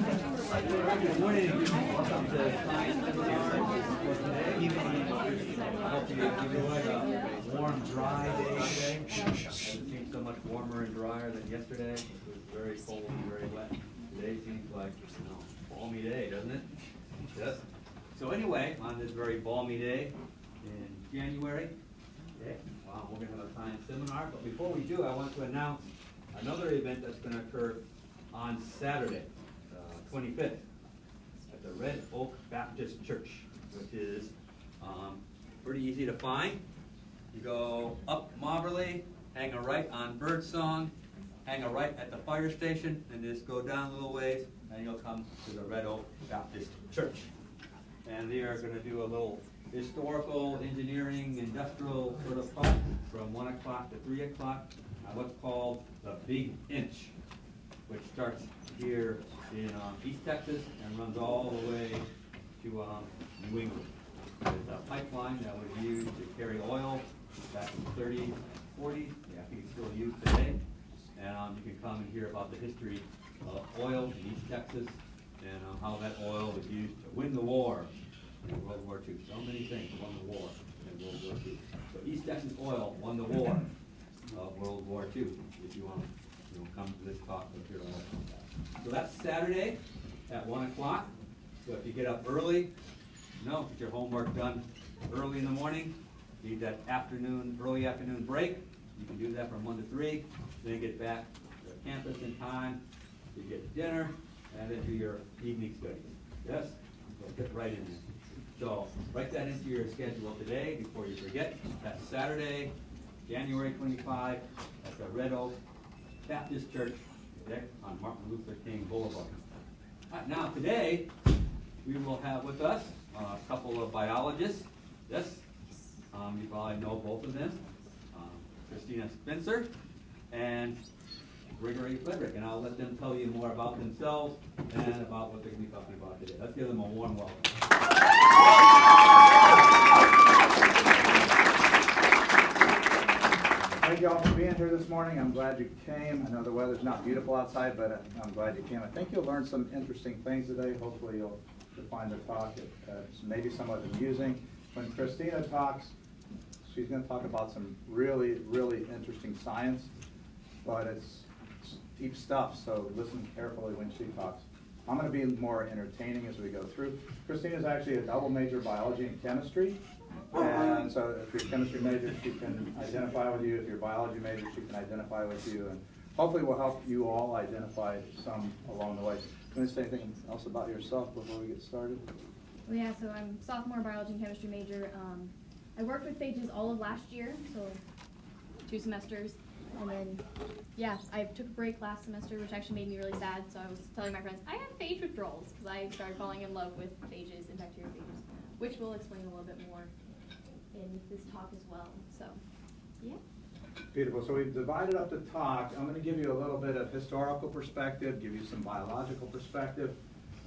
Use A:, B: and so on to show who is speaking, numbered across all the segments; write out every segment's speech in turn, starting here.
A: Good morning. Welcome to Science Seminar for today. I hope you enjoyed a warm, dry day today. It seems so much warmer and drier than yesterday. It was very cold and very wet. Today seems like a balmy day, doesn't it? Yes. So anyway, on this very balmy day in January, wow, we're going to have a science seminar. But before we do, I want to announce another event that's going to occur on Saturday, 25th, at the Red Oak Baptist Church, which is pretty easy to find. You go up Moberly, hang a right on Birdsong, hang a right at the fire station, and just go down a little ways, and you'll come to the Red Oak Baptist Church. And they are going to do a little historical, engineering, industrial sort of talk from 1 o'clock to 3 o'clock on what's called the Big Inch, which starts here in East Texas and runs all the way to New England. It's a pipeline that was used to carry oil back in the 30s, 40s. I think it's still used today. And you can come and hear about the history of oil in East Texas and how that oil was used to win the war in World War II. So many things won the war in World War II. So East Texas oil won the war of World War II. If you want to come to this talk, we'll hear all about that. So that's Saturday at 1 o'clock. So if you get up early, get your homework done early in the morning. Need that early afternoon break. You can do that from 1 to 3. Then get back to campus in time. You get dinner, and then do your evening studies. Yes? So get right in there. So write that into your schedule today before you forget. That's Saturday, January 25 at the Red Oak Baptist Church on Martin Luther King Boulevard. Now today, we will have with us a couple of biologists. Yes, you probably know both of them, Christina Spencer and Gregory Frederick, and I'll let them tell you more about themselves and about what they're going to be talking about today. Let's give them a warm welcome.
B: Thank you all for being here this morning. I'm glad you came. I know the weather's not beautiful outside, but I'm glad you came. I think you'll learn some interesting things today. Hopefully you'll find the talk maybe somewhat amusing. When Christina talks, she's going to talk about some really, really interesting science, but it's deep stuff, so listen carefully when she talks. I'm going to be more entertaining as we go through. Christina's actually a double major, biology and chemistry. And so if you're a chemistry major, she can identify with you. If you're a biology major, she can identify with you. And hopefully we'll help you all identify some along the way. Can you say anything else about yourself before we get started?
C: Well, yeah, so I'm a sophomore biology and chemistry major. I worked with phages all of last year, so 2 semesters. And then, I took a break last semester, which actually made me really sad. So I was telling my friends, I have phage withdrawals, because I started falling in love with phages and bacteriophages, which we'll explain a little bit more in this talk as well. So, yeah.
B: Beautiful. So we've divided up the talk. I'm going to give you a little bit of historical perspective, give you some biological perspective,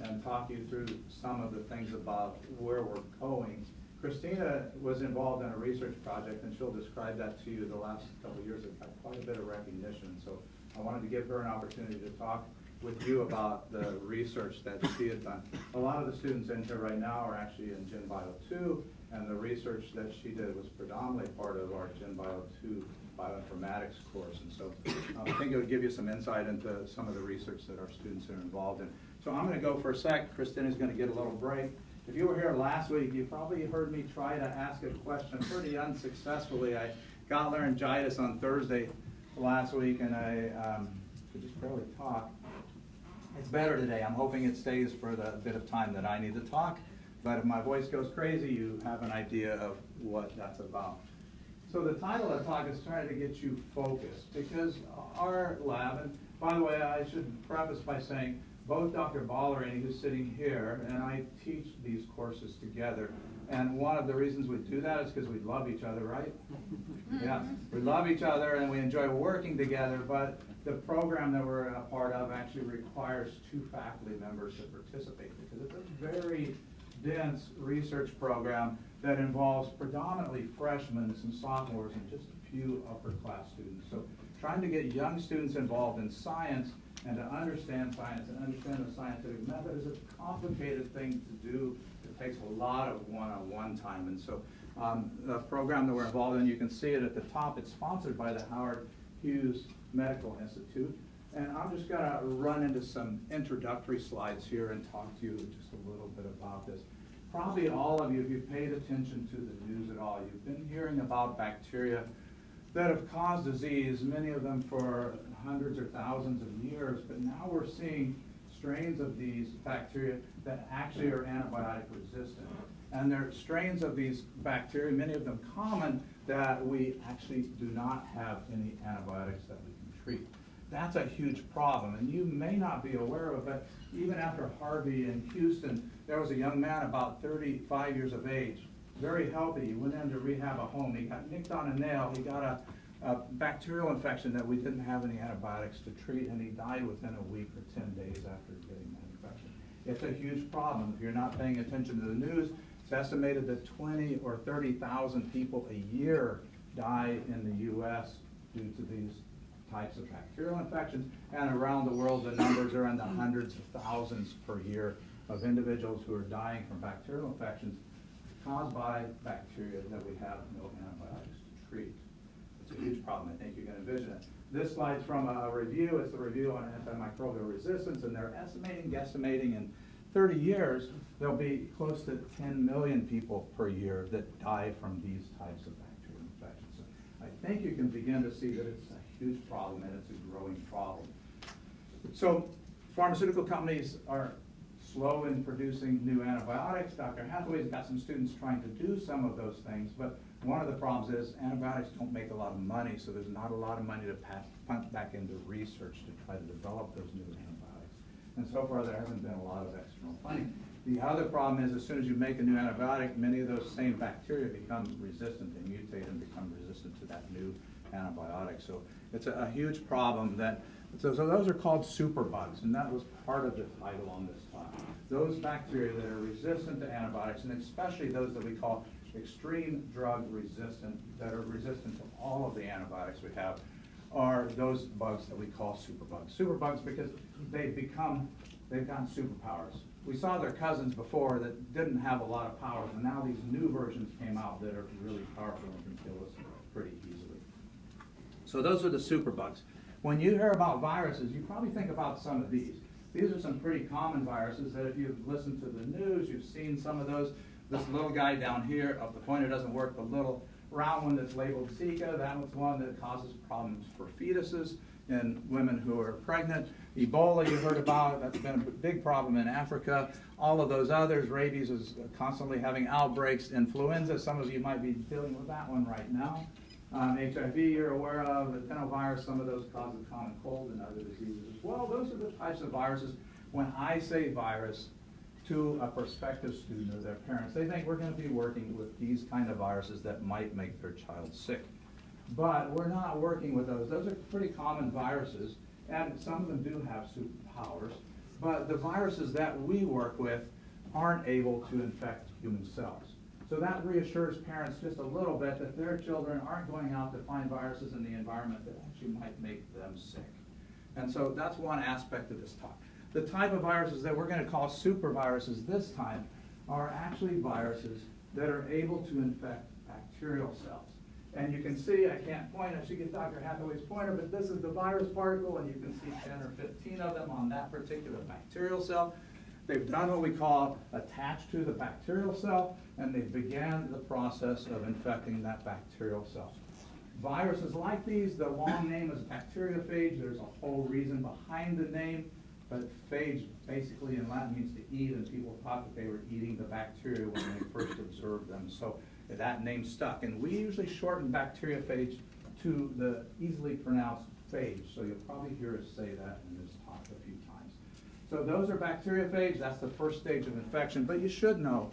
B: and talk you through some of the things about where we're going. Christina was involved in a research project, and she'll describe that to you. The last couple of years have had quite a bit of recognition. So I wanted to give her an opportunity to talk with you about the research that she had done. A lot of the students in here right now are actually in Gen Bio 2, and the research that she did was predominantly part of our Gen Bio 2 bioinformatics course. And so I think it would give you some insight into some of the research that our students are involved in. So I'm going to go for a sec. Christina's going to get a little break. If you were here last week, you probably heard me try to ask a question pretty unsuccessfully. I got laryngitis on Thursday last week, and I could just barely talk. It's better today. I'm hoping it stays for the bit of time that I need to talk. But if my voice goes crazy, you have an idea of what that's about. So the title of the talk is trying to get you focused, because our lab, and by the way, I should preface by saying both Dr. Ballerini, who's sitting here, and I teach these courses together. And one of the reasons we do that is because we love each other, right? Yeah, we love each other and we enjoy working together, but the program that we're a part of actually requires 2 faculty members to participate, because it's a very dense research program that involves predominantly freshmen, some sophomores, and just a few upper class students. So trying to get young students involved in science And to understand science and understand the scientific method is a complicated thing to do. It takes a lot of one-on-one time. And so the program that we're involved in, you can see it at the top. It's sponsored by the Howard Hughes Medical Institute. And I'm just going to run into some introductory slides here and talk to you just a little bit about this. Probably all of you, if you've paid attention to the news at all, you've been hearing about bacteria that have caused disease, many of them for hundreds or thousands of years, but now we're seeing strains of these bacteria that actually are antibiotic resistant. And there are strains of these bacteria, many of them common, that we actually do not have any antibiotics that we can treat. That's a huge problem, and you may not be aware of it, but even after Harvey in Houston, there was a young man about 35 years of age, very healthy. He went in to rehab a home. He got nicked on a nail. He got a bacterial infection that we didn't have any antibiotics to treat, and he died within a week or 10 days after getting that infection. It's a huge problem. If you're not paying attention to the news, it's estimated that 20 or 30,000 people a year die in the U.S. due to these types of bacterial infections, and around the world the numbers are in the hundreds of thousands per year of individuals who are dying from bacterial infections caused by bacteria that we have no antibiotics to treat. It's a huge problem. I think you can envision it. This slide's from a review. It's a review on antimicrobial resistance, and they're guesstimating in 30 years there'll be close to 10 million people per year that die from these types of bacterial infections. So I think you can begin to see that it's a huge problem, and it's a growing problem. So pharmaceutical companies are slow in producing new antibiotics. Dr. Hathaway's got some students trying to do some of those things, but one of the problems is antibiotics don't make a lot of money, so there's not a lot of money to pump back into research to try to develop those new antibiotics. And so far there hasn't been a lot of external funding. The other problem is as soon as you make a new antibiotic, many of those same bacteria become resistant. They mutate and become resistant to that new antibiotic. So it's a huge problem. So those are called superbugs, and that was part of the title on this talk. Those bacteria that are resistant to antibiotics, and especially those that we call extreme drug resistant, that are resistant to all of the antibiotics we have, are those bugs that we call superbugs. Superbugs because they've gotten superpowers. We saw their cousins before that didn't have a lot of powers, and now these new versions came out that are really powerful and can kill us pretty easily. So those are the superbugs. When you hear about viruses, you probably think about some of these. These are some pretty common viruses that if you've listened to the news, you've seen some of those. This little guy down here, the pointer doesn't work, the little round one that's labeled Zika, that was one that causes problems for fetuses in women who are pregnant. Ebola you heard about, that's been a big problem in Africa. All of those others, rabies is constantly having outbreaks. Influenza, some of you might be dealing with that one right now. HIV you're aware of, adenovirus, some of those cause a common cold and other diseases as well. Those are the types of viruses. When I say virus to a prospective student or their parents, they think we're going to be working with these kind of viruses that might make their child sick. But we're not working with those. Those are pretty common viruses, and some of them do have superpowers. But the viruses that we work with aren't able to infect human cells. So that reassures parents just a little bit that their children aren't going out to find viruses in the environment that actually might make them sick. And so that's one aspect of this talk. The type of viruses that we're going to call superviruses this time are actually viruses that are able to infect bacterial cells. And you can see, I can't point, I should get Dr. Hathaway's pointer, but this is the virus particle, and you can see 10 or 15 of them on that particular bacterial cell. They've done what we call attached to the bacterial cell, and they began the process of infecting that bacterial cell. Viruses like these, the long name is bacteriophage. There's a whole reason behind the name, but phage basically in Latin means to eat, and people thought that they were eating the bacteria when they first observed them. So that name stuck. And we usually shorten bacteriophage to the easily pronounced phage. So you'll probably hear us say that in this talk a few times. So those are bacteriophage. That's the first stage of infection. But you should know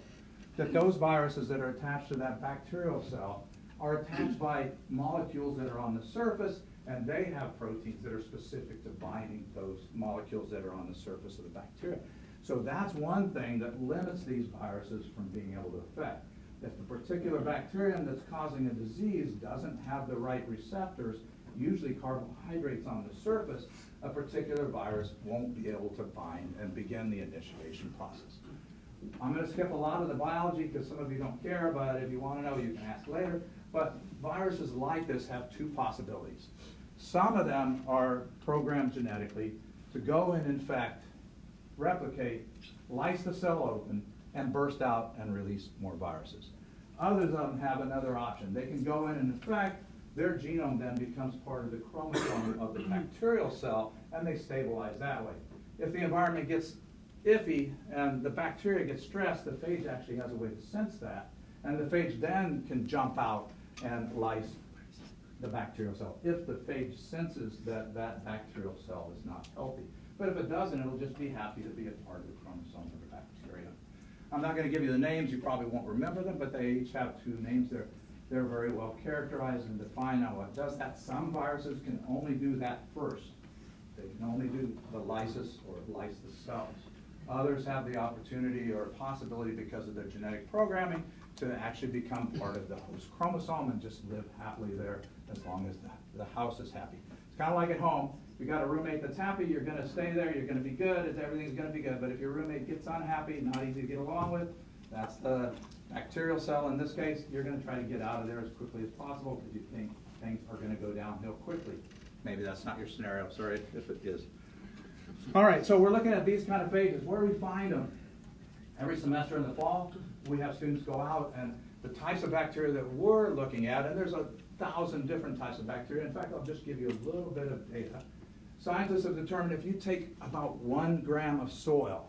B: that those viruses that are attached to that bacterial cell are attached by molecules that are on the surface, and they have proteins that are specific to binding those molecules that are on the surface of the bacteria. So that's one thing that limits these viruses from being able to affect. If the particular bacterium that's causing a disease doesn't have the right receptors, usually carbohydrates on the surface, a particular virus won't be able to bind and begin the initiation process. I'm going to skip a lot of the biology because some of you don't care, but if you want to know, you can ask later. But viruses like this have two possibilities. Some of them are programmed genetically to go and infect, replicate, lyse the cell open, and burst out and release more viruses. Others of them have another option. They can go in and infect, their genome then becomes part of the chromosome of the bacterial cell, and they stabilize that way. If the environment gets iffy and the bacteria gets stressed, the phage actually has a way to sense that, and the phage then can jump out and lyse the bacterial cell if the phage senses that that bacterial cell is not healthy. But if it doesn't, it'll just be happy to be a part of the chromosome of the bacteria. I'm not going to give you the names, you probably won't remember them, but they each have two names. They're very well characterized and defined on what does that. Some viruses can only do that first. They can only do the lysis or lyse the cells. Others have the opportunity or possibility because of their genetic programming to actually become part of the host chromosome and just live happily there as long as the house is happy. It's kind of like at home. If you got a roommate that's happy, you're going to stay there, you're going to be good, everything's going to be good. But if your roommate gets unhappy, not easy to get along with, that's the bacterial cell in this case, you're going to try to get out of there as quickly as possible because you think things are going to go downhill quickly. Maybe that's not your scenario, sorry if it is. All right, so we're looking at these kind of phages. Where do we find them? Every semester in the fall, we have students go out, and the types of bacteria that we're looking at, and there's 1,000 different types of bacteria. In fact, I'll just give you a little bit of data. Scientists have determined if you take about 1 gram of soil,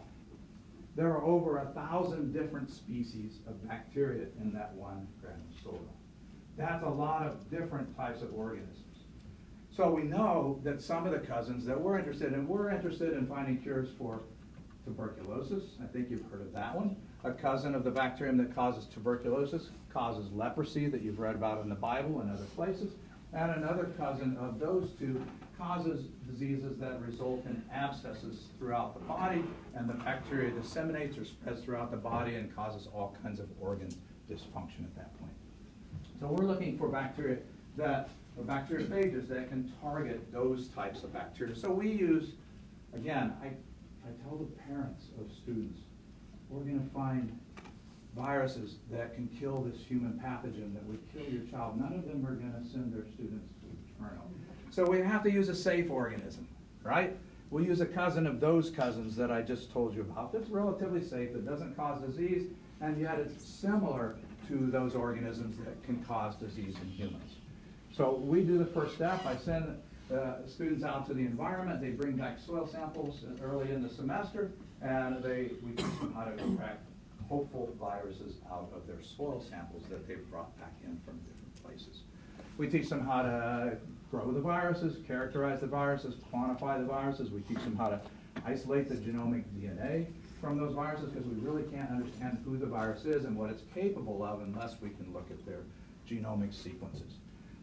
B: there are over 1,000 different species of bacteria in that 1 gram of soil. That's a lot of different types of organisms. So we know that some of the cousins that we're interested in finding cures for tuberculosis. I think you've heard of that one. A cousin of the bacterium that causes tuberculosis causes leprosy that you've read about in the Bible and other places. And another cousin of those two causes diseases that result in abscesses throughout the body, and the bacteria disseminates or spreads throughout the body and causes all kinds of organ dysfunction at that point. So we're looking for bacteria that, or bacteriophages that can target those types of bacteria. So we use, again, I tell the parents of students, we're going to find viruses that can kill this human pathogen that would kill your child. None of them are going to send their students to Inferno. So we have to use a safe organism, right? We'll use a cousin of those cousins that I just told you about that's relatively safe, that doesn't cause disease, and yet it's similar to those organisms that can cause disease in humans. So we do the first step. I send students out to the environment. They bring back soil samples early in the semester, and we teach them how to extract hopeful viruses out of their soil samples that they've brought back in from different places. We teach them how to grow the viruses, characterize the viruses, quantify the viruses. We teach them how to isolate the genomic DNA from those viruses, because we really can't understand who the virus is and what it's capable of unless we can look at their genomic sequences.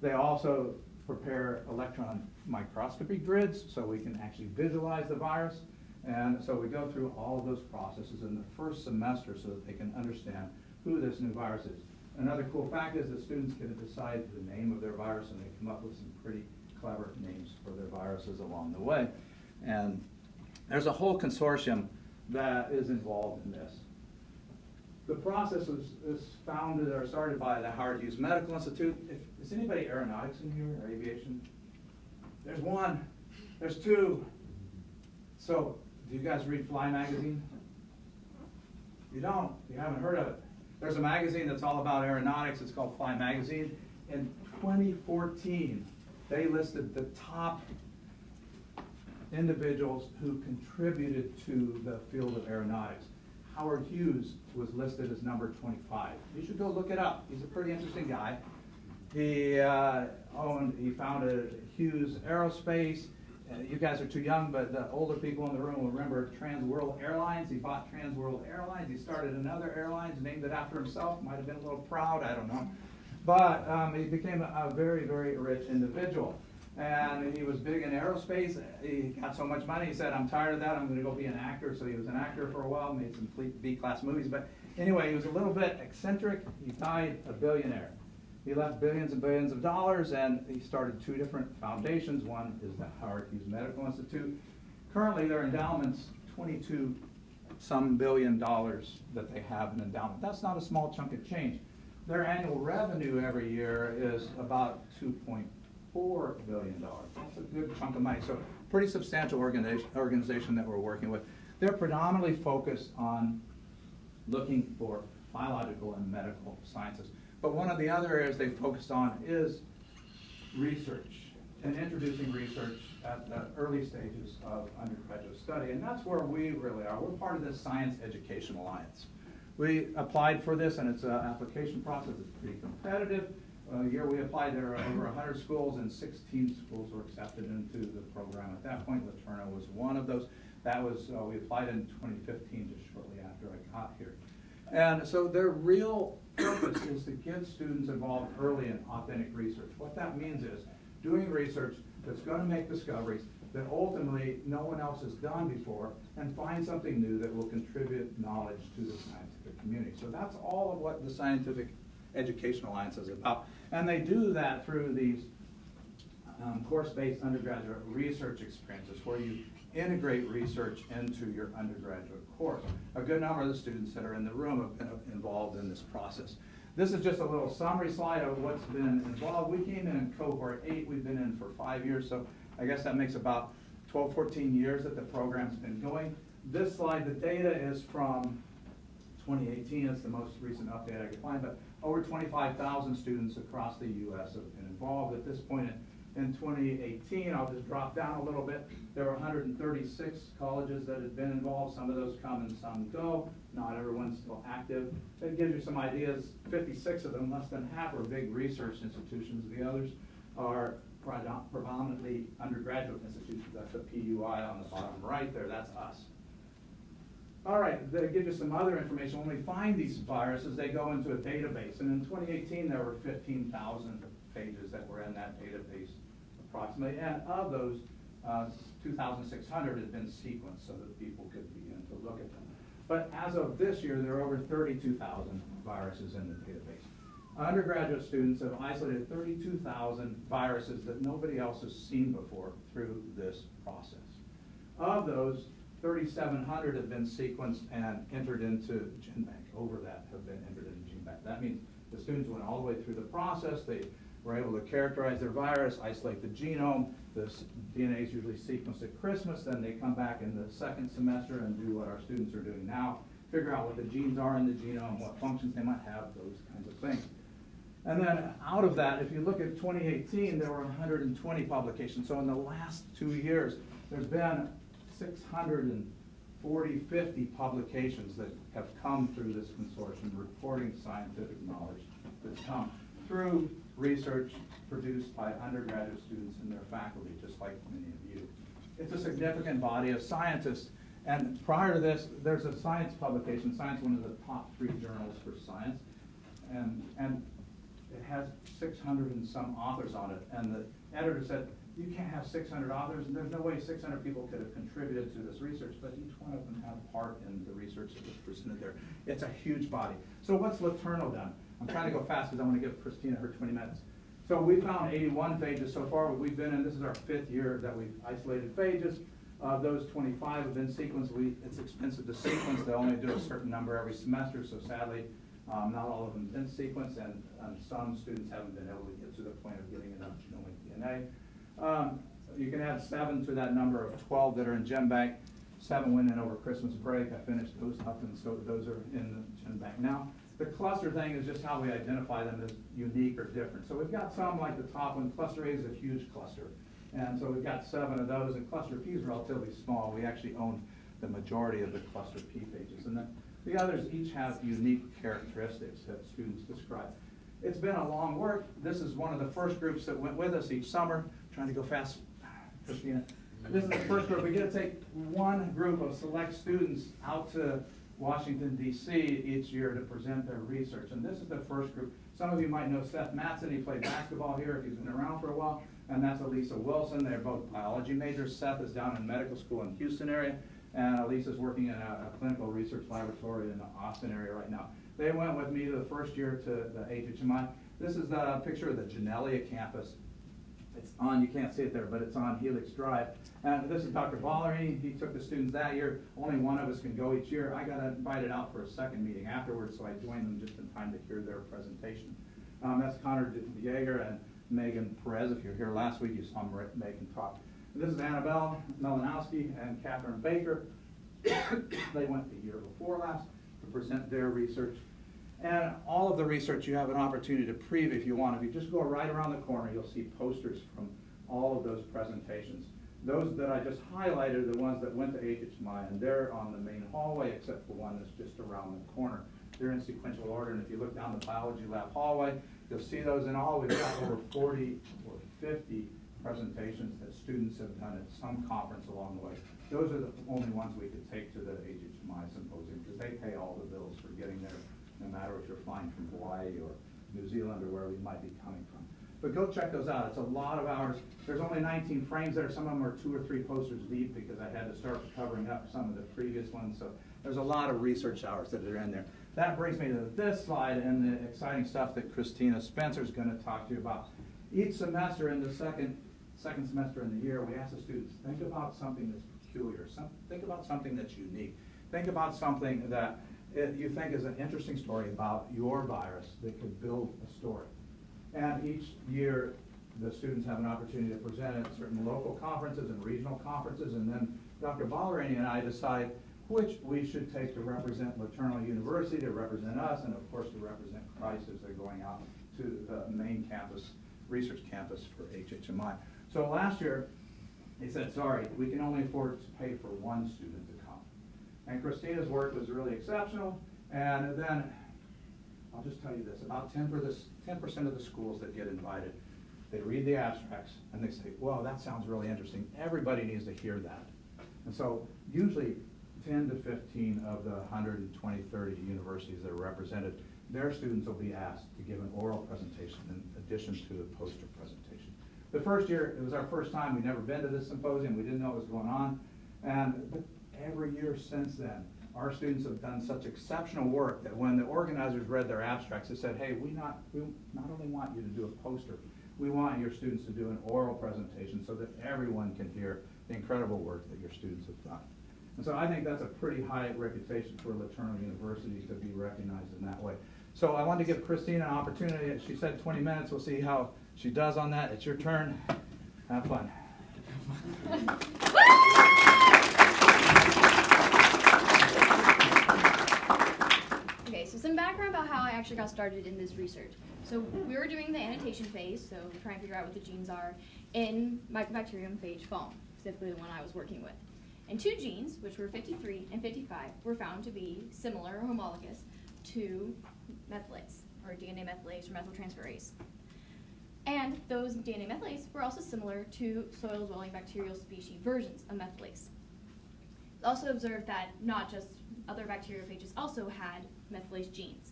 B: They also prepare electron microscopy grids so we can actually visualize the virus. And so we go through all of those processes in the first semester so that they can understand who this new virus is. Another cool fact is that students get to decide the name of their virus, and they come up with some pretty clever names for their viruses along the way. And there's a whole consortium that is involved in this. The process is founded or started by the Howard Hughes Medical Institute. Is anybody aeronautics in here, or aviation? There's one. There's two. So, do you guys read Fly magazine? You don't. You haven't heard of it. There's a magazine that's all about aeronautics. It's called Fly Magazine. In 2014, they listed the top individuals who contributed to the field of aeronautics. Howard Hughes was listed as number 25. You should go look it up. He's a pretty interesting guy. He founded Hughes Aerospace. You guys are too young, but the older people in the room will remember Trans World Airlines. He bought Trans World Airlines. He started another airline, named it after himself. Might have been a little proud, I don't know. But he became a very, very rich individual. And he was big in aerospace. He got so much money, he said, I'm tired of that, I'm going to go be an actor. So he was an actor for a while, made some B-class movies. But anyway, he was a little bit eccentric. He died a billionaire. He left billions and billions of dollars, and he started 2 different foundations. One is the Howard Hughes Medical Institute. Currently, their endowment's 22 some billion dollars that they have in endowment. That's not a small chunk of change. Their annual revenue every year is about $2.4 billion. That's a good chunk of money. So pretty substantial organization that we're working with. They're predominantly focused on looking for biological and medical sciences. But one of the other areas they focused on is research and introducing research at the early stages of undergraduate study. And that's where we really are. We're part of this Science Education Alliance. We applied for this, and it's an application process. It's pretty competitive. The year we applied, there were over 100 schools, and 16 schools were accepted into the program. At that point, Laterno was one of those. That was, we applied in 2015, just shortly after I got here. And so their real purpose is to get students involved early in authentic research. What that means is doing research that's going to make discoveries that ultimately no one else has done before, and find something new that will contribute knowledge to the scientific community. So that's all of what the Scientific Education Alliance is about. And they do that through these course-based undergraduate research experiences where you integrate research into your undergraduate course. A good number of the students that are in the room have been involved in this process. This is just a little summary slide of what's been involved. We came in cohort 8. We've been in for 5 years, so I guess that makes about 12, 14 years that the program's been going. This slide, the data is from 2018. It's the most recent update I could find, but over 25,000 students across the U.S. have been involved at this point. In 2018, I'll just drop down a little bit. There were 136 colleges that had been involved. Some of those come and some go. Not everyone's still active. That gives you some ideas. 56 of them, less than half, are big research institutions. The others are predominantly undergraduate institutions. That's the PUI on the bottom right there. That's us. All right, they give you some other information. When we find these viruses, they go into a database. And in 2018, there were 15,000 pages that were in that database approximately. And of those, 2,600 had been sequenced so that people could begin to look at them. But as of this year, there are over 32,000 viruses in the database. Undergraduate students have isolated 32,000 viruses that nobody else has seen before through this process. Of those, 3,700 have been sequenced and entered into GenBank. Over that have been entered into GenBank. That means the students went all the way through the process. They were able to characterize their virus, isolate the genome. The DNA is usually sequenced at Christmas. Then they come back in the second semester and do what our students are doing now, figure out what the genes are in the genome, what functions they might have, those kinds of things. And then out of that, if you look at 2018, there were 120 publications. So in the last 2 years, there's been 640, 50 publications that have come through this consortium reporting scientific knowledge that's come through research produced by undergraduate students and their faculty, just like many of you. It's a significant body of scientists. And prior to this, there's a science publication, Science, one of the top 3 journals for science. And it has 600 and some authors on it. And the editor said, you can't have 600 authors, and there's no way 600 people could have contributed to this research, but each one of them had a part in the research that was presented there. It's a huge body. So what's Laterno done? I'm trying to go fast because I want to give Christina her 20 minutes. So we found 81 phages so far. We've been in, this is our 5th year that we've isolated phages. Those 25 have been sequenced. It's expensive to sequence. They only do a certain number every semester, so sadly, not all of them have been sequenced, and some students haven't been able to get to the point of getting enough genomic DNA. You can add 7 to that number of 12 that are in GenBank. 7 went in over Christmas break. I finished those up, and so those are in the GenBank now. The cluster thing is just how we identify them as unique or different. So we've got some like the top one. Cluster A is a huge cluster. And so we've got 7 of those, and cluster P is relatively small. We actually own the majority of the cluster P pages. And then the others each have unique characteristics that students describe. It's been a long work. This is one of the first groups that went with us each summer. Trying to go fast, Christina. This is the first group. We get to take one group of select students out to Washington, D.C. each year to present their research. And this is the first group. Some of you might know Seth Matson. He played basketball here if he's been around for a while. And that's Elisa Wilson. They're both biology majors. Seth is down in medical school in Houston area. And Elisa's working in a clinical research laboratory in the Austin area right now. They went with me the first year to the HHMI. This is the picture of the Genelia campus. It's on, you can't see it there, but it's on Helix Drive. And this is Dr. Ballerini. He took the students that year. Only one of us can go each year. I got invited out for a second meeting afterwards, so I joined them just in time to hear their presentation. That's Connor Yeager and Megan Perez. If you were here last week, you saw Megan talk. And this is Annabelle Melanowski and Catherine Baker. They went the year before last to present their research. And all of the research you have an opportunity to preview if you want. If you just go right around the corner, you'll see posters from all of those presentations. Those that I just highlighted are the ones that went to HHMI, and they're on the main hallway except for one that's just around the corner. They're in sequential order, and if you look down the biology lab hallway, you'll see those in all. We've got over 40 or 50 presentations that students have done at some conference along the way. Those are the only ones we could take to the HHMI symposium because they pay all the bills for getting there, no matter if you're flying from Hawaii or New Zealand or wherever you might be coming from. But go check those out. It's a lot of hours. There's only 19 frames there. Some of them are 2 or 3 posters deep because I had to start covering up some of the previous ones. So there's a lot of research hours that are in there. That brings me to this slide and the exciting stuff that Christina Spencer is going to talk to you about. Each semester in the second semester in the year, we ask the students, think about something that's peculiar. Think about something that's unique. Think about something that you think is an interesting story about your virus that could build a story. And each year, the students have an opportunity to present at certain local conferences and regional conferences, and then Dr. Ballerini and I decide which we should take to represent Laternal University, to represent us, and of course to represent Christ as they're going out to the main campus, research campus for HHMI. So last year, they said, sorry, we can only afford to pay for one student to come. And Christina's work was really exceptional, and then I'll just tell you this, about 10% of the schools that get invited, they read the abstracts and they say, whoa, that sounds really interesting. Everybody needs to hear that. And so usually 10 to 15 of the 120, 30 universities that are represented, their students will be asked to give an oral presentation in addition to the poster presentation. The first year, it was our first time. We'd never been to this symposium. We didn't know what was going on. But every year since then, our students have done such exceptional work that when the organizers read their abstracts, they said, hey, we not only want you to do a poster, we want your students to do an oral presentation so that everyone can hear the incredible work that your students have done. And so I think that's a pretty high reputation for Laternal University to be recognized in that way. So I wanted to give Christina an opportunity. She said 20 minutes. We'll see how she does on that. It's your turn. Have fun.
C: Okay, so some background about how I actually got started in this research. So we were doing the annotation phase, so we're trying to figure out what the genes are in Mycobacterium phage foam, specifically the one I was working with. And 2 genes, which were 53 and 55, were found to be similar or homologous to methylase, or DNA methylase or methyltransferase. And those DNA methylase were also similar to soil-dwelling bacterial species versions of methylase. Also observed that not just other bacteriophages also had methylase genes.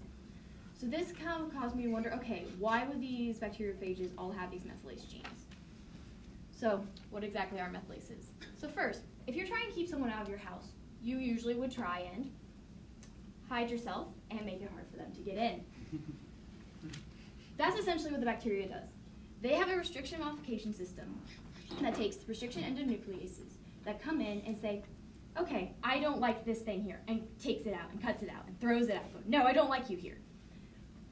C: So this kind of caused me to wonder, okay, why would these bacteriophages all have these methylase genes? So what exactly are methylases? So first, if you're trying to keep someone out of your house, you usually would try and hide yourself and make it hard for them to get in. That's essentially what the bacteria does. They have a restriction modification system that takes restriction endonucleases that come in and say, okay, I don't like this thing here, and takes it out and cuts it out and throws it out. No, I don't like you here.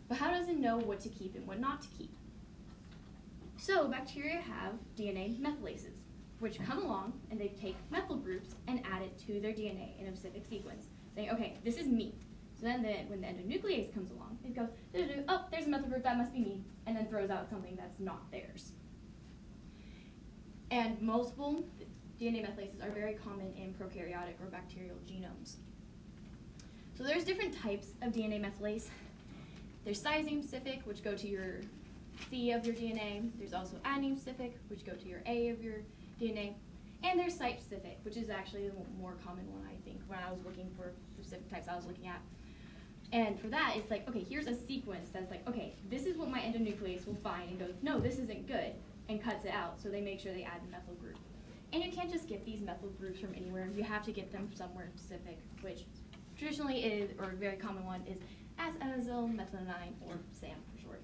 C: But how does it know what to keep and what not to keep? So bacteria have DNA methylases, which come along and they take methyl groups and add it to their DNA in a specific sequence, saying, okay, this is me. So then when the endonuclease comes along, it goes, oh, there's a methyl group, that must be me, and then throws out something that's not theirs. And multiple DNA methylases are very common in prokaryotic or bacterial genomes. So there's different types of DNA methylase. There's cytosine-specific, which go to your C of your DNA. There's also adenine-specific, which go to your A of your DNA. And there's site-specific, which is actually the more common one, I think, when I was looking for specific types I was looking at. And for that, it's like, okay, here's a sequence that's like, okay, this is what my endonuclease will find and goes, no, this isn't good, and cuts it out. So they make sure they add a methyl group. And you can't just get these methyl groups from anywhere. You have to get them somewhere specific, which traditionally is, or a very common one, is as-azoylmethionine, or SAM for short.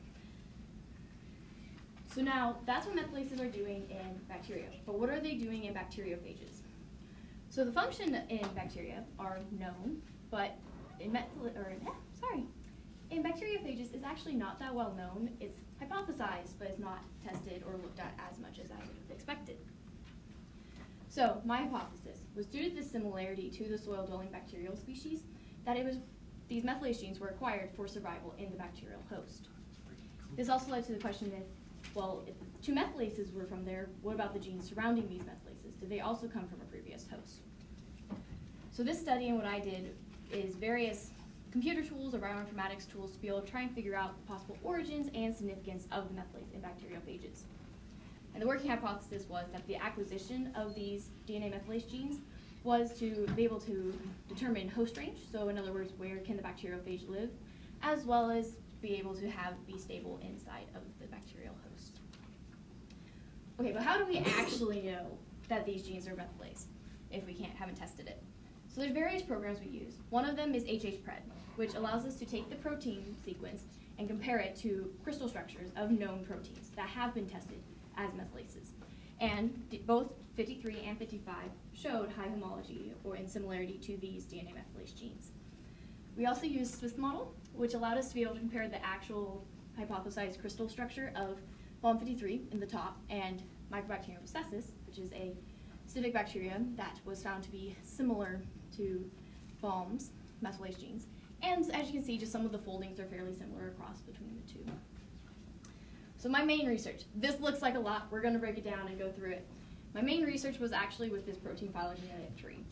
C: So now, that's what methylases are doing in bacteria. But what are they doing in bacteriophages? So the function in bacteria are known, but in bacteriophages is actually not that well known. It's hypothesized, but it's not tested or looked at as much as I would have expected. So my hypothesis was due to the similarity to the soil-dwelling bacterial species, that these methylase genes were acquired for survival in the bacterial host. This also led to the question if two methylases were from there, what about the genes surrounding these methylases? Did they also come from a previous host? So this study and what I did is various computer tools or bioinformatics tools to be able to try and figure out the possible origins and significance of the methylases in bacteriophages. And the working hypothesis was that the acquisition of these DNA methylase genes was to be able to determine host range, so in other words, where can the bacteriophage live, as well as be able to be stable inside of the bacterial host. Okay, but how do we actually know that these genes are methylase if we haven't tested it? So there's various programs we use. One of them is HHPRED, which allows us to take the protein sequence and compare it to crystal structures of known proteins that have been tested as methylases. And both 53 and 55 showed high homology or in similarity to these DNA methylase genes. We also used Swiss model, which allowed us to be able to compare the actual hypothesized crystal structure of Phalm53 in the top and Mycobacterium abscessus, which is a specific bacteria that was found to be similar to Phalm's methylase genes. And as you can see, just some of the foldings are fairly similar across between the two. So my main research, this looks like a lot, we're going to break it down and go through it. My main research was actually with this protein phylogenetic tree.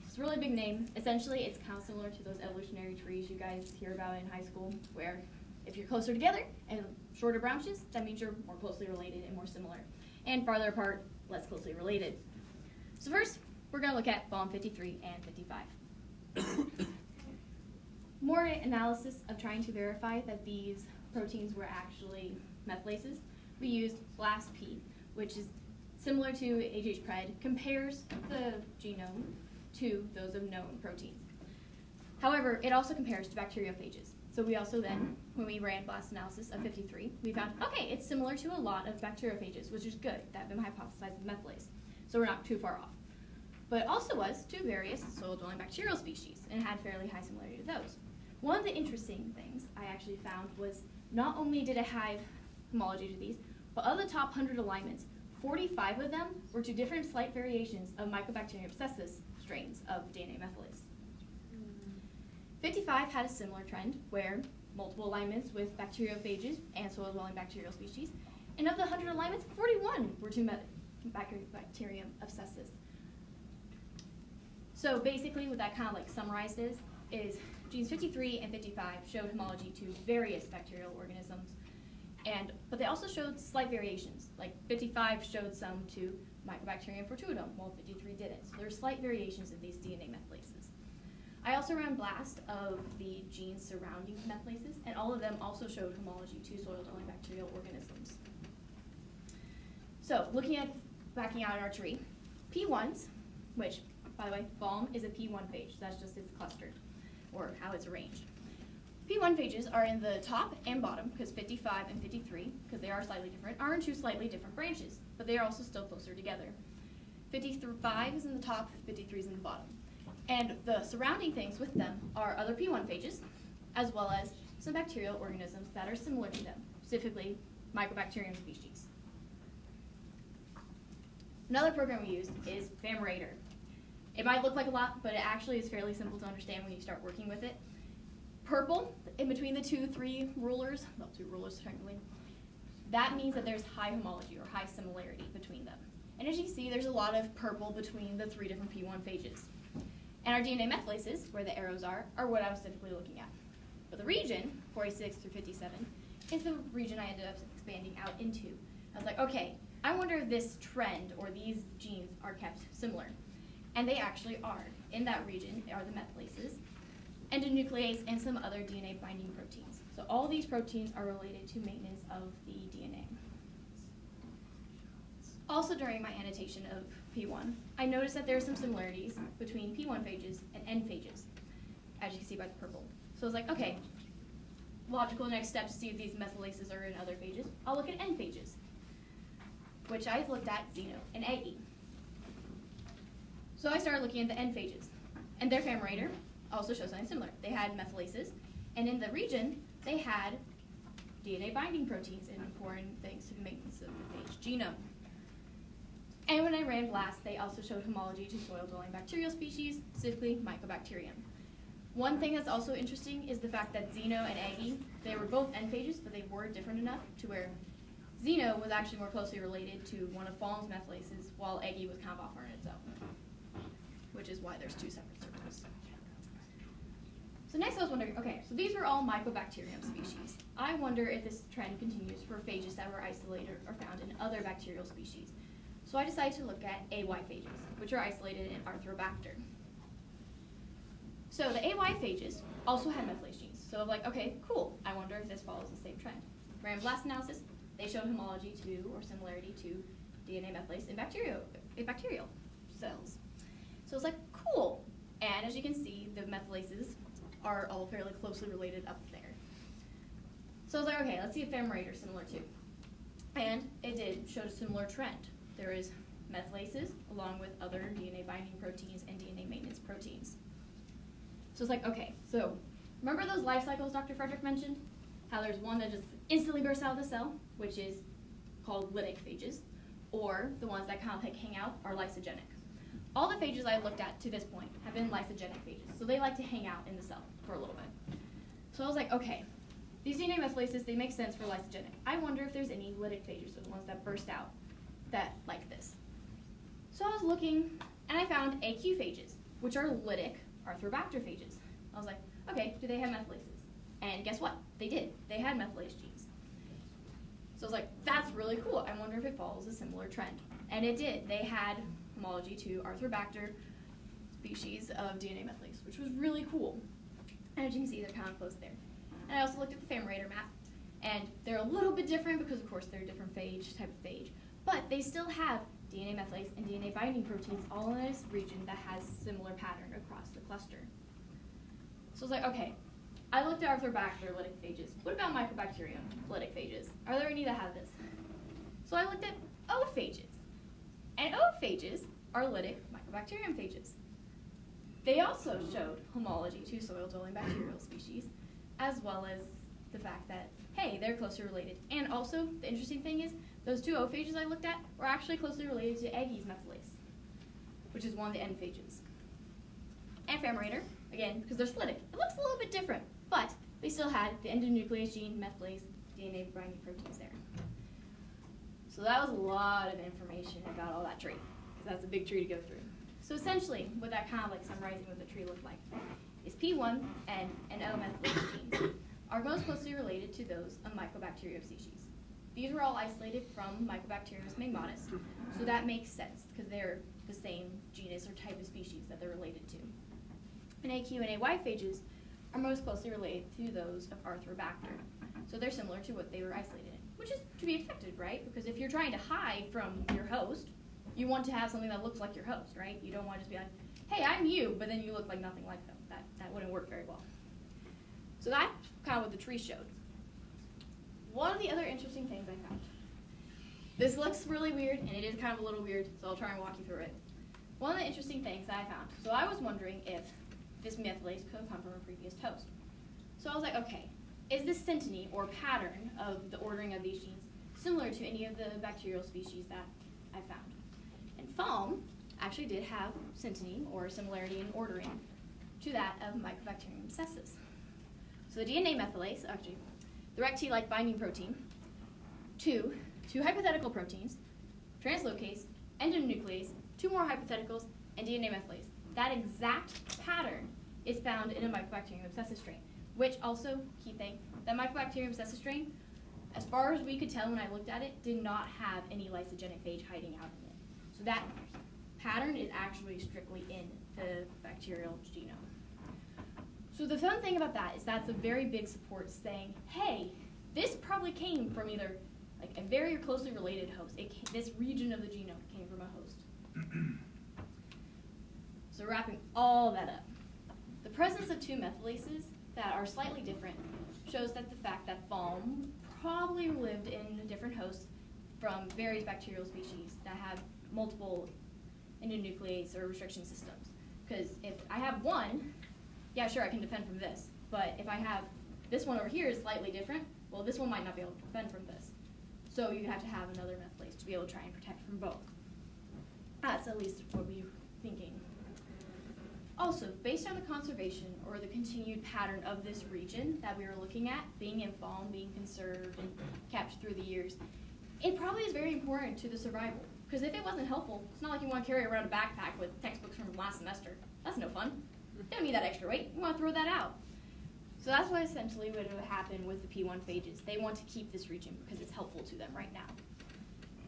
C: It's a really big name. Essentially, it's kind of similar to those evolutionary trees you guys hear about in high school, where if you're closer together and shorter branches, that means you're more closely related and more similar. And farther apart, less closely related. So first, we're going to look at Phalm53 and 55. More analysis of trying to verify that these proteins were actually methylases. We used BLAST-P, which is similar to HHPRED, compares the genome to those of known proteins. However, it also compares to bacteriophages. So we also then, when we ran BLAST analysis of 53, we found, okay, it's similar to a lot of bacteriophages, which is good. That have been hypothesized as methylase. So we're not too far off. But it also was to various soil-dwelling bacterial species and had fairly high similarity to those. One of the interesting things I actually found was not only did it have homology to these, but of the top 100 alignments, 45 of them were to different slight variations of Mycobacterium abscessus strains of DNA methylase. 55 had a similar trend where multiple alignments with bacteriophages and soil-dwelling bacterial species, and of the 100 alignments, 41 were to Mycobacterium abscessus. So basically what that kind of summarized is genes 53 and 55 showed homology to various bacterial organisms, but they also showed slight variations. Like 55 showed some to Mycobacterium fortuitum, while 53 didn't. So there are slight variations in these DNA methylases. I also ran BLAST of the genes surrounding methylases, and all of them also showed homology to soil-dwelling bacterial organisms. So looking at backing out in our tree, P1s, which, by the way, Phalm is a P1 phage, so that's just its cluster, or how it's arranged. P1 phages are in the top and bottom, because 55 and 53, because they are slightly different, are in two slightly different branches, but they are also still closer together. 55 is in the top, 53 is in the bottom. And the surrounding things with them are other P1 phages, as well as some bacterial organisms that are similar to them, specifically Mycobacterium species. Another program we used is FAMRater. It might look like a lot, but it actually is fairly simple to understand when you start working with it. Purple, in between the two rulers technically, that means that there's high homology or high similarity between them. And as you can see, there's a lot of purple between the three different P1 phages. And our DNA methylases, where the arrows are what I was typically looking at. But the region, 46 through 57, is the region I ended up expanding out into. I was like, okay, I wonder if this trend or these genes are kept similar. And they actually are. In that region are the methylases, endonuclease, and some other DNA binding proteins. So all these proteins are related to maintenance of the DNA. Also during my annotation of P1, I noticed that there are some similarities between P1 phages and N phages, as you can see by the purple. So I was like, okay, logical next step to see if these methylases are in other phages. I'll look at N phages. which I looked at Xeno and Aggie. So I started looking at the N phages, and their family also shows something similar. They had methylases, and in the region, they had DNA binding proteins and important things to the maintenance of the phage genome. And when I ran blasts, they also showed homology to soil-dwelling bacterial species, specifically Mycobacterium. One thing that's also interesting is the fact that Xeno and Aggie, they were both N phages, but they were different enough to where Xeno was actually more closely related to one of Fallon's methylases, while Aggie was kind of off on its own, which is why there's two separate circles. So next I was wondering, okay, so these were all Mycobacterium species. I wonder if this trend continues for phages that were isolated or found in other bacterial species. So I decided to look at AY phages, which are isolated in Arthrobacter. So the AY phages also had methylase genes. So I'm like, okay, cool. I wonder if this follows the same trend. Ran blast analysis, they showed homology to or similarity to DNA methylase in bacterial cells. So it's like, cool. And as you can see, the methylases are all fairly closely related up there. So I was like, okay, let's see if family are similar too. And it did show a similar trend. There is methylases along with other DNA binding proteins and DNA maintenance proteins. So it's like, okay, so remember those life cycles Dr. Frederick mentioned? How there's one that just instantly bursts out of the cell, which is called lytic phages, or the ones that kind of like hang out are lysogenic. All the phages I looked at to this point have been lysogenic phages, so they like to hang out in the cell for a little bit. So I was like, okay, these DNA methylases, they make sense for lysogenic. I wonder if there's any lytic phages, or the ones that burst out, that like this. So I was looking, and I found AQ phages, which are lytic Arthrobacter phages. I was like, okay, do they have methylases? And guess what? They did. They had methylase genes. So I was like, that's really cool. I wonder if it follows a similar trend. And it did. They had homology to Arthrobacter species of DNA methylase, which was really cool. And as you can see, they're kind of close there. And I also looked at the family map, and they're a little bit different because, of course, they're a different phage, type of phage. But they still have DNA methylase and DNA binding proteins all in this region that has similar pattern across the cluster. So I was like, okay, I looked at Arthrobacter lytic phages. What about Mycobacterium lytic phages? Are there any that have this? So I looked at O phages. And O phages are lytic Mycobacterium phages. They also showed homology to soil-dwelling bacterial species, as well as the fact that, hey, they're closely related. And also, the interesting thing is, those two O phages I looked at were actually closely related to Aggie's methylase, which is one of the N phages. And family, again, because they're lytic, it looks a little bit different, but they still had the endonuclease gene, methylase, DNA binding proteins there. So that was a lot of information about all that tree, because that's a big tree to go through. So essentially, what that kind of like summarizing what the tree looked like is P1 and O methylase genes are most closely related to those of Mycobacterium species. These were all isolated from Mycobacterium magmatis, so that makes sense because they're the same genus or type of species that they're related to. And AQ and AY phages are most closely related to those of Arthrobacter, so they're similar to what they were isolated in, which is to be expected, right? Because if you're trying to hide from your host, you want to have something that looks like your host, right? You don't want to just be like, hey, I'm you, but then you look like nothing like them. That wouldn't work very well. So that's kind of what the tree showed. One of the other interesting things I found. This looks really weird, and it is kind of a little weird, so I'll try and walk you through it. One of the interesting things that I found, so I was wondering if this methylase could have come from a previous host. So I was like, okay, is this synteny or pattern of the ordering of these genes similar to any of the bacterial species that I found? And Foam actually did have synteny or similarity in ordering to that of Mycobacterium abscessus. So the DNA methylase, actually, the RECT-like binding protein, two hypothetical proteins, translocase, endonuclease, two more hypotheticals, and DNA methylase. That exact pattern is found in a Mycobacterium abscessus strain, which also, key thing, that Mycobacterium abscessus strain, as far as we could tell when I looked at it, did not have any lysogenic phage hiding out in it. So that pattern is actually strictly in the bacterial genome. So the fun thing about that is that's a very big support saying, hey, this probably came from either like a very closely related host. This region of the genome came from a host. So wrapping all that up, the presence of two methylases that are slightly different shows that the fact that Foam probably lived in a different host from various bacterial species that have multiple endonuclease or restriction systems. Because if I have one, yeah, sure, I can defend from this. But if I have this one over here is slightly different, well, this one might not be able to defend from this. So you have to have another methylace to be able to try and protect from both. That's at least what we were thinking. Also, based on the conservation or the continued pattern of this region that we were looking at, being in fawn, being conserved and kept through the years, it probably is very important to the survival. Because if it wasn't helpful, it's not like you want to carry around a backpack with textbooks from last semester. That's no fun. You don't need that extra weight. You want to throw that out. So that's what essentially would have happened with the P1 phages. They want to keep this region because it's helpful to them right now.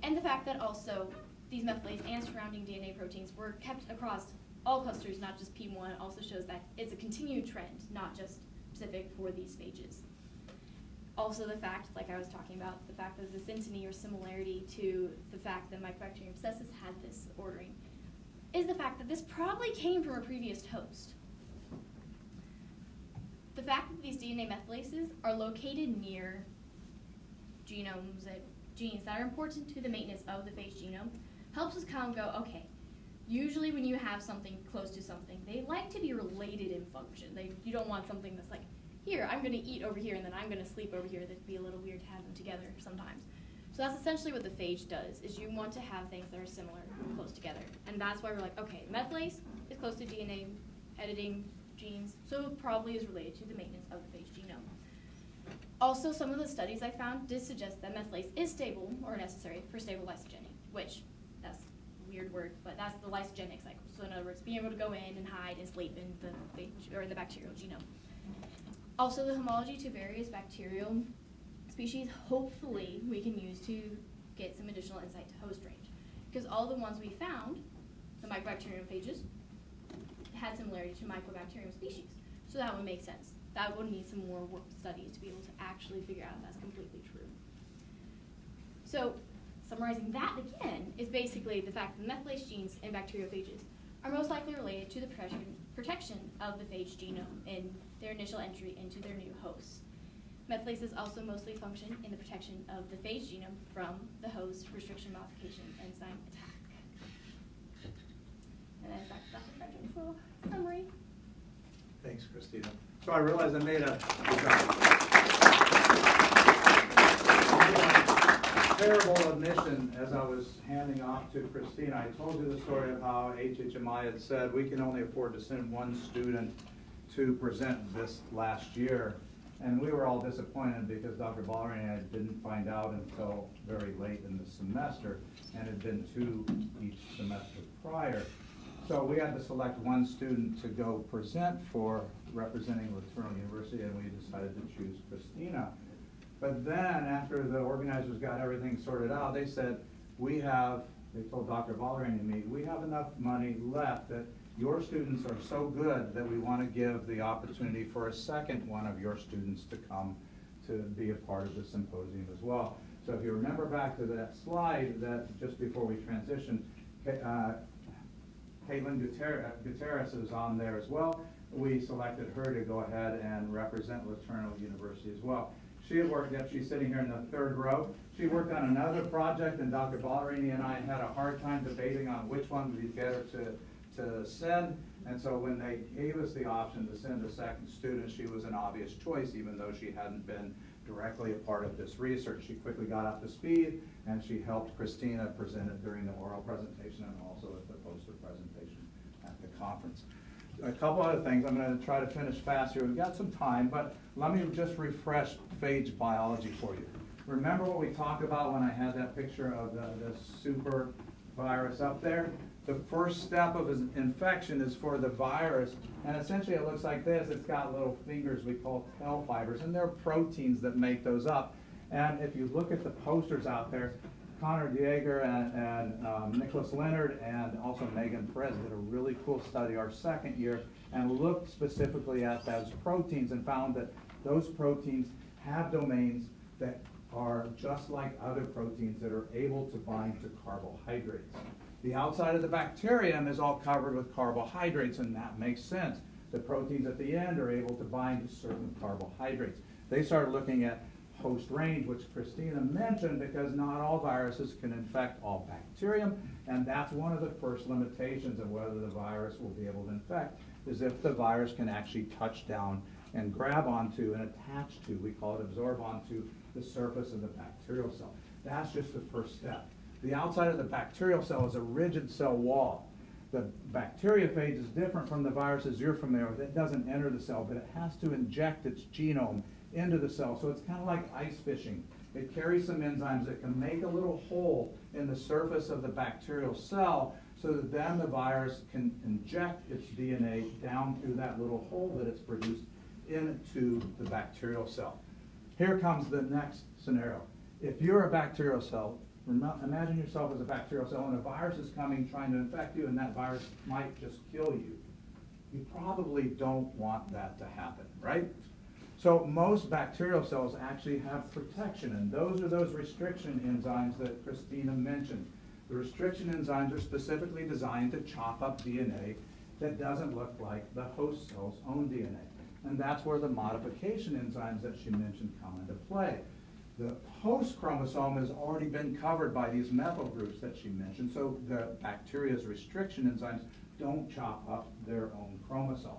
C: And the fact that also these methylates and surrounding DNA proteins were kept across all clusters, not just P1, also shows that it's a continued trend, not just specific for these phages. Also the fact, like I was talking about, the fact that the synteny or similarity to the fact that Mycobacterium abscessus had this ordering is the fact that this probably came from a previous host. The fact that these DNA methylases are located near genomes and genes that are important to the maintenance of the phage genome helps us kind of go, okay, usually when you have something close to something, they like to be related in function. You don't want something that's like, here, I'm going to eat over here, and then I'm going to sleep over here. That'd be a little weird to have them together sometimes. So that's essentially what the phage does, is you want to have things that are similar, close together. And that's why we're like, okay, methylase is close to DNA editing genes, so it probably is related to the maintenance of the phage genome. Also, some of the studies I found did suggest that methylase is stable or necessary for stable lysogeny, which, that's a weird word, but that's the lysogenic cycle. So in other words, being able to go in and hide and sleep in the phage, or the bacterial genome. Also, the homology to various bacterial species, hopefully we can use to get some additional insight to host range. Because all the ones we found, the Mycobacterium phages, had similarity to Mycobacterium species. So that would make sense. That would need some more work studies to be able to actually figure out if that's completely true. So, summarizing that again is basically the fact that methylase genes in bacteriophages are most likely related to the protection of the phage genome in their initial entry into their new host. Methylases also mostly function in the protection of the phage genome from the host restriction modification enzyme attack. And then back to Dr. Frederick for a summary.
B: Thanks, Christina. So I realized I made a terrible admission as I was handing off to Christina. I told you the story of how HHMI had said we can only afford to send one student to present this last year. And we were all disappointed because Dr. Ballerini and I didn't find out until very late in the semester, and had been two each semester prior. So we had to select one student to go present for representing Laternal University, and we decided to choose Christina. But then after the organizers got everything sorted out, they said, they told Dr. Ballerini and me, we have enough money left that your students are so good that we want to give the opportunity for a second one of your students to come to be a part of the symposium as well. So if you remember back to that slide that just before we transitioned, Caitlin Gutierrez is on there as well. We selected her to go ahead and represent Laternal University as well. She had worked, she's sitting here in the third row. She worked on another project, and Dr. Ballerini and I had a hard time debating on which one would be better to send. And so when they gave us the option to send a second student, she was an obvious choice, even though she hadn't been directly a part of this research. She quickly got up to speed, and she helped Christina present it during the oral presentation and also at the poster presentation at the conference. A couple other things. I'm going to try to finish fast here. We've got some time, but let me just refresh phage biology for you. Remember what we talked about when I had that picture of the super virus up there? The first step of infection is for the virus, and essentially it looks like this. It's got little fingers we call tail fibers, and they're proteins that make those up. And if you look at the posters out there, Connor Dieger and Nicholas Leonard and also Megan Perez did a really cool study our second year and looked specifically at those proteins and found that those proteins have domains that are just like other proteins that are able to bind to carbohydrates. The outside of the bacterium is all covered with carbohydrates, and that makes sense. The proteins at the end are able to bind to certain carbohydrates. They started looking at host range, which Christina mentioned, because not all viruses can infect all bacterium, and that's one of the first limitations of whether the virus will be able to infect, is if the virus can actually touch down and grab onto and attach to, we call it absorb onto, the surface of the bacterial cell. That's just the first step. The outside of the bacterial cell is a rigid cell wall. The bacteriophage is different from the viruses you're familiar with. It doesn't enter the cell, but it has to inject its genome into the cell. So it's kind of like ice fishing. It carries some enzymes that can make a little hole in the surface of the bacterial cell so that then the virus can inject its DNA down through that little hole that it's produced into the bacterial cell. Here comes the next scenario. If you're a bacterial cell, imagine yourself as a bacterial cell and a virus is coming trying to infect you, and that virus might just kill you. You probably don't want that to happen, right? So most bacterial cells actually have protection, and those are those restriction enzymes that Christina mentioned. The restriction enzymes are specifically designed to chop up DNA that doesn't look like the host cell's own DNA. And that's where the modification enzymes that she mentioned come into play. The host chromosome has already been covered by these methyl groups that she mentioned, so the bacteria's restriction enzymes don't chop up their own chromosome.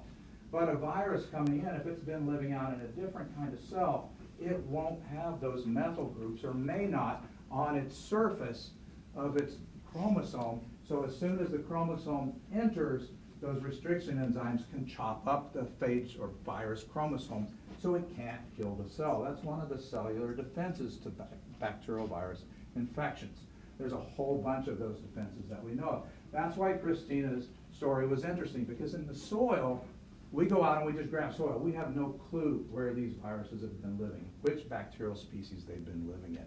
B: But a virus coming in, if it's been living out in a different kind of cell, it won't have those methyl groups, or may not, on its surface of its chromosome. So as soon as the chromosome enters, those restriction enzymes can chop up the phage or virus chromosome so it can't kill the cell. That's one of the cellular defenses to bacterial virus infections. There's a whole bunch of those defenses that we know of. That's why Christina's story was interesting, because in the soil, we go out and we just grab soil. We have no clue where these viruses have been living, which bacterial species they've been living in.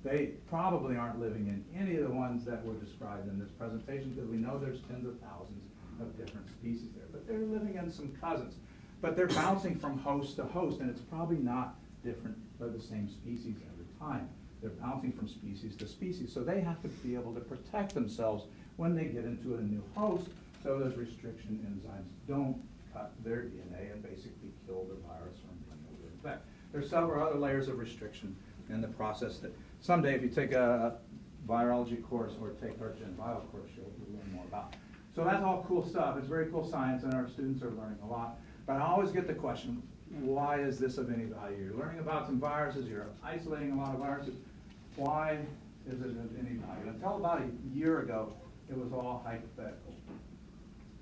B: They probably aren't living in any of the ones that were described in this presentation, because we know there's tens of thousands of different species there. But they're living in some cousins. But they're bouncing from host to host, and it's probably not different or the same species every time. They're bouncing from species to species. So they have to be able to protect themselves when they get into a new host, so those restriction enzymes don't cut their DNA and basically kill the virus from being able to infect. There's several other layers of restriction in the process that someday, if you take a virology course or take our Gen Bio course, you'll learn more about. So that's all cool stuff. It's very cool science, and our students are learning a lot. But I always get the question, why is this of any value? You're learning about some viruses, you're isolating a lot of viruses. Why is it of any value? Until about a year ago, it was all hypothetical.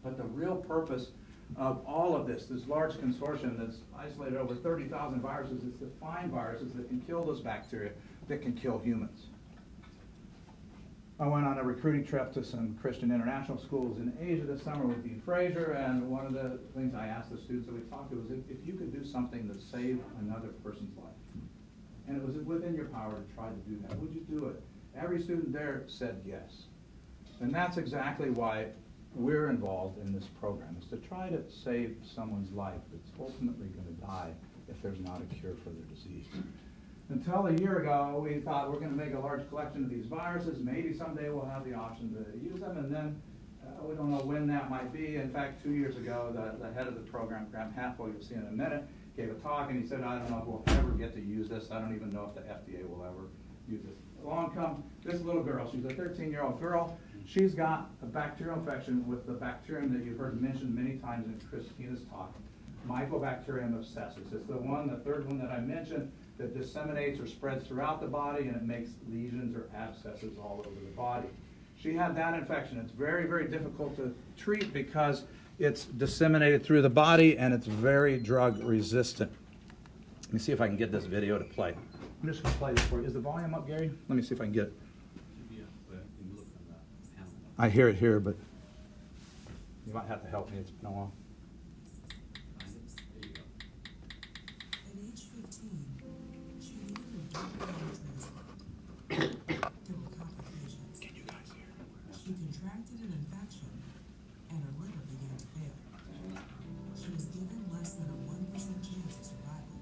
B: But the real purpose of all of this large consortium that's isolated over 30,000 viruses, is to find viruses that can kill those bacteria that can kill humans. I went on a recruiting trip to some Christian international schools in Asia this summer with Dean Fraser, and one of the things I asked the students that we talked to was if you could do something that saved another person's life, and it was within your power to try to do that, would you do it? Every student there said yes. And that's exactly why we're involved in this program, is to try to save someone's life that's ultimately going to die if there's not a cure for their disease. Until a year ago, we thought we're going to make a large collection of these viruses. Maybe someday we'll have the option to use them, and then we don't know when that might be. In fact, 2 years ago, the head of the program, Graham Halfwell, you'll see in a minute, gave a talk, and he said, I don't know if we'll ever get to use this. I don't even know if the FDA will ever use this. Along comes this little girl. She's a 13-year-old girl. She's got a bacterial infection with the bacterium that you've heard mentioned many times in Christina's talk, Mycobacterium abscessus. It's the third one that I mentioned, that disseminates or spreads throughout the body, and it makes lesions or abscesses all over the body. She had that infection. It's very, very difficult to treat because it's disseminated through the body and it's very drug resistant. Let me see if I can get this video to play. I'm just going to play this for you. Is the volume up, Gary? Let me see if I can get it. I hear it here, but you might have to help me. It's been a while.
D: At age 15, she needed a double lung transplant. There were complications.
B: Can you guys hear?
D: She contracted an infection, and her liver began to fail. She was given less than a 1% chance of survival.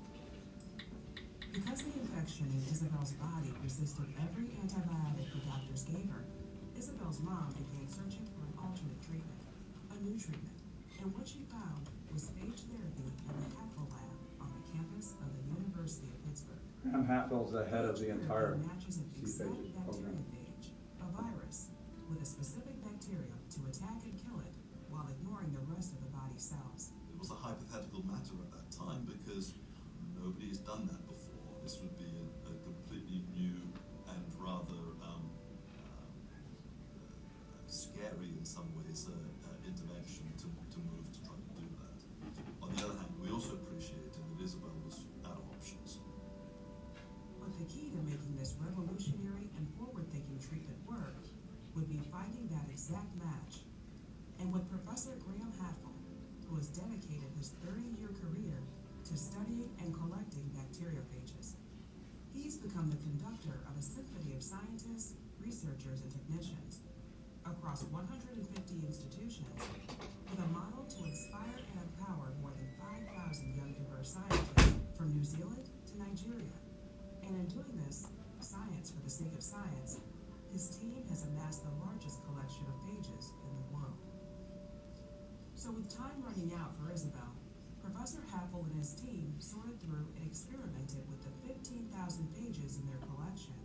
D: Because the infection in Isabel's body resisted every antibiotic the doctors gave her, Isabel's mom began searching for an alternate treatment, a new treatment, and what she found was phage therapy in the Halfwell lab on the campus of the University of Pittsburgh.
B: Graham Hatfield's the head of the entire
D: matches an
B: C
D: exact
B: phages program.
D: bacteriophage, a virus with a specific bacterium to attack and kill it while ignoring the rest of the body's cells.
E: It was a hypothetical matter at that time because nobody has done that before. This would be a completely new and rather scary in some ways intervention to move to try to do that. On the other hand, we also appreciated that Isabel was out of options.
D: But the key to making this revolutionary and forward-thinking treatment work would be finding that exact match. And with Professor Graham Hatfield, who has dedicated his 30-year career to studying and collecting bacteriophages, he's become the conductor of a symphony of scientists, researchers, and technicians across 150 institutions with a model to inspire and empower more than 5,000 young diverse scientists from New Zealand to Nigeria. And in doing this, science for the sake of science, his team has amassed the largest collection of phages in the world. So with time running out for Isabel, Professor Hatfield and his team sorted through and experimented with the 15,000 phages in their collection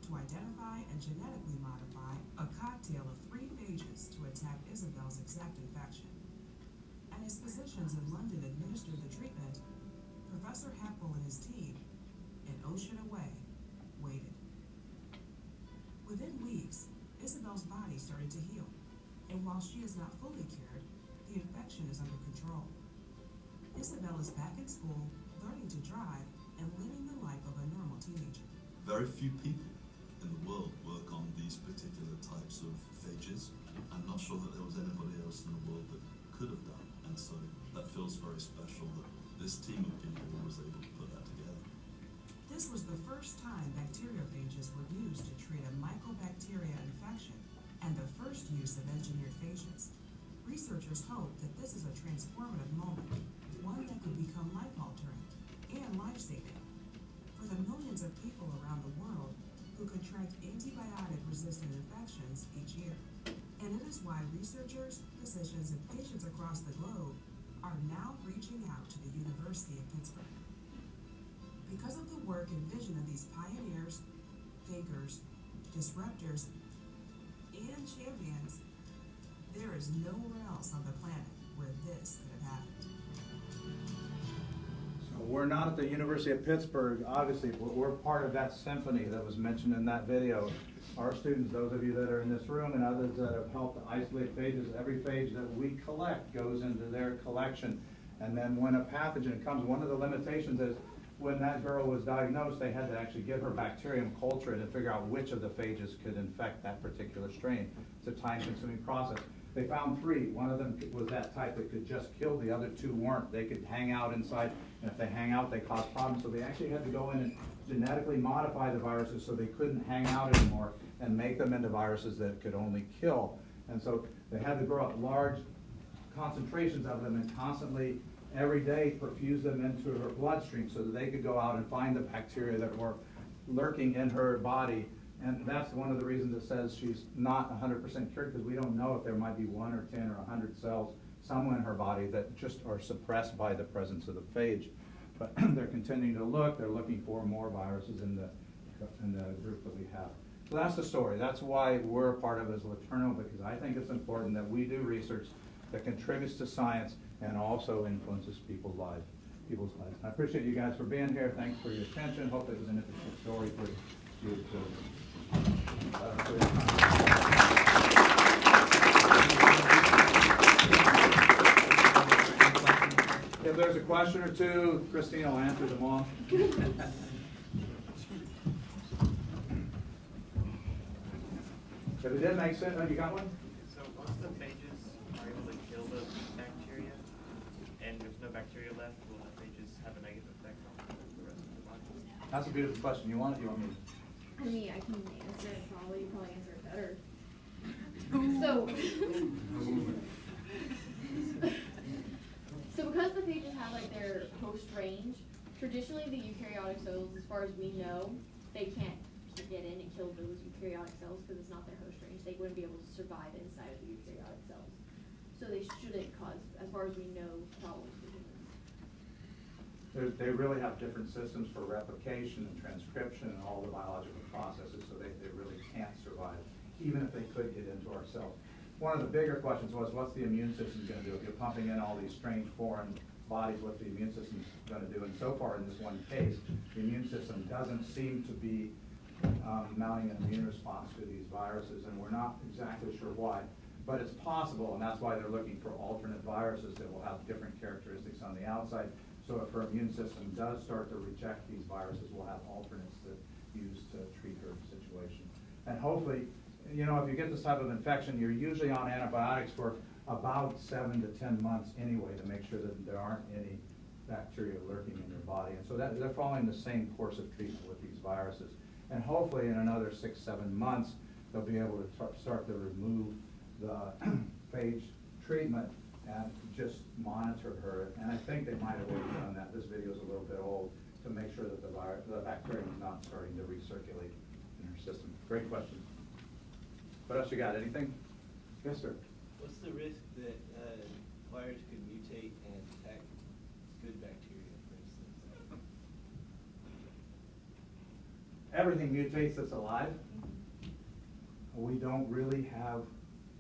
D: to identify and genetically modify a cocktail of 3 phages to attack Isabel's exact infection. And as physicians in London administered the treatment, Professor Hatfield and his team, an ocean away, waited. Within weeks, Isabel's body started to heal, and while she is not fully cured, the infection is under control. Isabel is back in school, learning to drive, and living the life of a normal teenager.
E: Very few people in the world work on these particular types of phages. I'm not sure that there was anybody else in the world that could have done, and so that feels very special that this team of people was able to put that together.
D: This was the first time bacteriophages were used to treat a mycobacteria infection and the first use of engineered phages. Researchers hope that this is a transformative moment, one that could become life-altering and life-saving for the millions of people around the world who contract antibiotic-resistant infections each year. And it is why researchers, physicians, and patients across the globe are now reaching out to the University of Pittsburgh. Because of the work and vision of these pioneers, thinkers, disruptors, and champions, there is nowhere else on the planet where this could have happened.
B: So we're not at the University of Pittsburgh, obviously, but we're part of that symphony that was mentioned in that video. Our students, those of you that are in this room and others that have helped to isolate phages, every phage that we collect goes into their collection. And then when a pathogen comes, one of the limitations is when that girl was diagnosed, they had to actually give her bacterium culture to figure out which of the phages could infect that particular strain. It's a time-consuming process. They found 3. One of them was that type that could just kill. The other 2 weren't. They could hang out inside, and if they hang out, they cause problems. So they actually had to go in and genetically modify the viruses so they couldn't hang out anymore and make them into viruses that could only kill. And so they had to grow up large concentrations of them and constantly, every day, perfuse them into her bloodstream so that they could go out and find the bacteria that were lurking in her body. And that's one of the reasons it says she's not 100% cured, because we don't know if there might be 1 or 10 or 100 cells somewhere in her body that just are suppressed by the presence of the phage. But they're continuing to look. They're looking for more viruses in the group that we have. So that's the story. That's why we're a part of it as Laterno, because I think it's important that we do research that contributes to science and also influences people's lives. I appreciate you guys for being here. Thanks for your attention. Hope it was an interesting story for you too. If there's a question or two, Christina will answer them all. If it didn't make sense, you got one?
F: So once the phages are able to kill the bacteria, and there's no bacteria left, will the phages have a negative effect on the rest of the body?
B: That's a beautiful question. You want it? You want me to?
C: I mean, I can answer it probably answer it better. So, so because the phages have like their host range, traditionally the eukaryotic cells, as far as we know, they can't get in and kill those eukaryotic cells because it's not their host range. They wouldn't be able to survive inside of the eukaryotic cells. So they shouldn't cause, as far as we know, problems for humans.
B: they really have different systems for replication and transcription and all the biological processes, so they really can't survive, even if they could get into our cells. One of the bigger questions was, what's the immune system going to do? If you're pumping in all these strange foreign bodies, what's the immune system going to do? And so far in this one case, the immune system doesn't seem to be mounting an immune response to these viruses, and we're not exactly sure why. But it's possible, and that's why they're looking for alternate viruses that will have different characteristics on the outside. So if her immune system does start to reject these viruses, we'll have alternates that use to treat her situation. And hopefully, you know, if you get this type of infection, you're usually on antibiotics for about 7 to 10 months anyway to make sure that there aren't any bacteria lurking in your body. And so they're following the same course of treatment with these viruses. And hopefully in another 6, 7 months, they'll be able to start to remove the phage treatment and just monitor her. And I think they might have already done that. This video is a little bit old, to make sure that the bacterium is not starting to recirculate in her system. Great question. What else you got? Anything? Yes, sir.
G: What's the risk that virus could mutate and attack good bacteria, for instance?
B: Everything mutates that's alive. We don't really have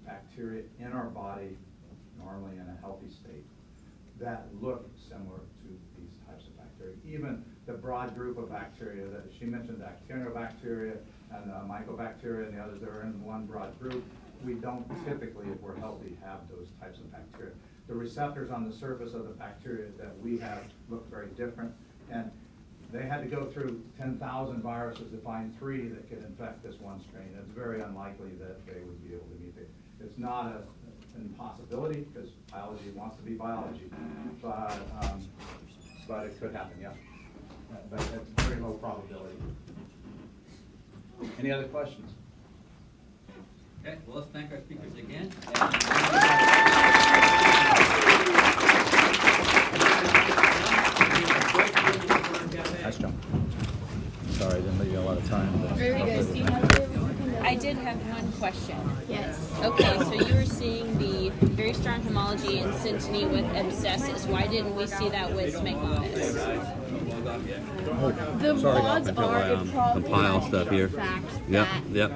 B: bacteria in our body, normally in a healthy state, that look similar to these types of bacteria. Even the broad group of bacteria that she mentioned, actinobacteria and mycobacteria and the others that are in one broad group, we don't typically, if we're healthy, have those types of bacteria. The receptors on the surface of the bacteria that we have look very different, and they had to go through 10,000 viruses to find 3 that could infect this one strain. It's very unlikely that they would be able to mutate. It's not an impossibility, because biology wants to be biology, but it could happen, yeah. But it's very low probability. Any other questions?
A: Okay, well, let's thank our speakers again.
B: Nice job. Sorry, I didn't leave you a lot of time.
C: Very good. Do you have
H: I did have one question.
C: Yes.
H: Okay, so you were seeing the very strong homology in synteny with abscesses. Why didn't we see that with smegmatis?
C: The
I: Sorry
C: mods
I: until
C: are
I: I
C: a problem.
I: compile stuff here.
C: Fact
I: Yep,
C: that
I: yep.